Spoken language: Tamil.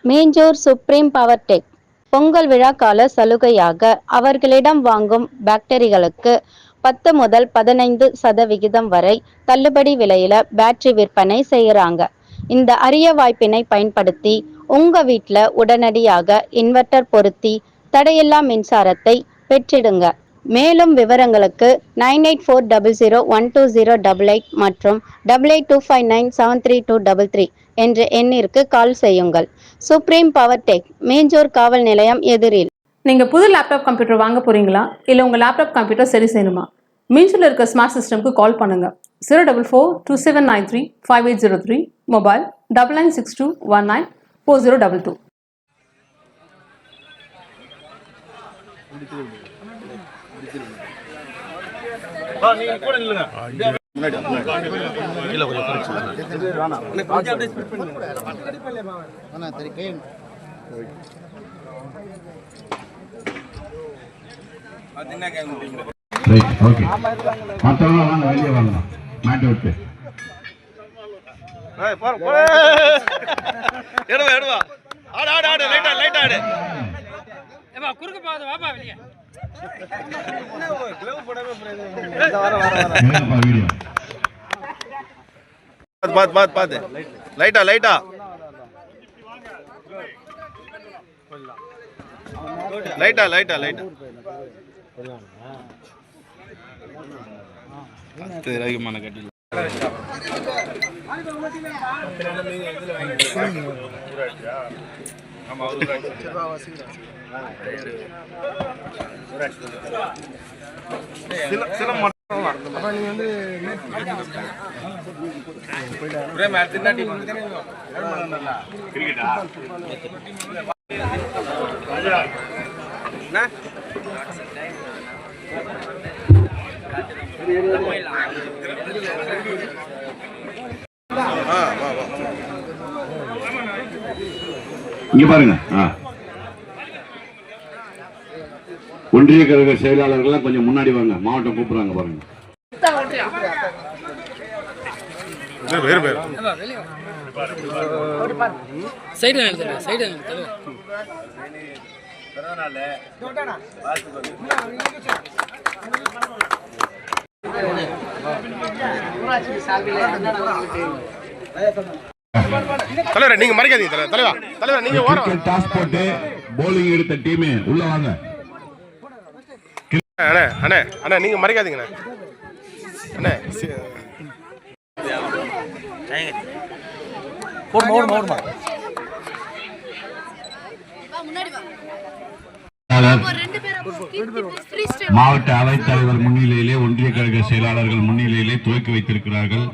மேஜூர் சுப்ரீம் பவர் டெக் பொங்கல் விழா கால சலுகையாக அவர்களிடம் வாங்கும் பேட்டரிகளுக்கு 10 முதல் 15% வரை தள்ளுபடி விலையில பேட்டரி விற்பனை செய்யறாங்க. இந்த அரிய வாய்ப்பினை பயன்படுத்தி உங்க வீட்டில் உடனடியாக இன்வெர்டர் பொருத்தி தடையில்லா மின்சாரத்தை பெற்றிடுங்க. மேலும் விவரங்களுக்கு 9840012088 மற்றும் 8825973233 என்ற எண்ணிற்கு கால் செய்யுங்கள். சுப்ரீம் பவர் டெக், மேஜூர் காவல் நிலையம் எதிரில். நீங்க புது லேப்டாப் கம்ப்யூட்டர் வாங்க போறீங்களா? இல்ல உங்க லேப்டாப் கம்ப்யூட்டர் சரி செய்யணுமா? மீஞ்சூர்ல இருக்க ஸ்மார்ட் சிஸ்டம்க்கு கால் பண்ணுங்க. 04427935803, மொபைல் 9962194022. வெளியே வாங்க மாட்டி விட்டு குறுக்கு போகாத வாப்பா வெளியே. பாத்து லைட்டா லைட்டா லைட்டா லைட்டா லைட்டா அதிகமான கட்டி இங்க பாருங்க. ஒன்றிய கழக செயலாளர்கள் கொஞ்சம் முன்னாடி வாங்க. மாவட்டம் கூப்பிடுறாங்க பாருங்க. தலைவர் நீங்க மறைக்காதீங்க தலைவர். தலைவர் நீங்க டாஸ் போட்டு bowling எடுத்த டீம் உள்ள வாங்க. அண்ணே அண்ணே அண்ணே நீங்க மறைக்காதீங்க அண்ணே. மாவட்ட அவைத்தலைவர் முன்னிலையிலே ஒன்றிய கழக செயலாளர்கள் முன்னிலையிலே துவக்கி வைத்திருக்கிறார்கள்.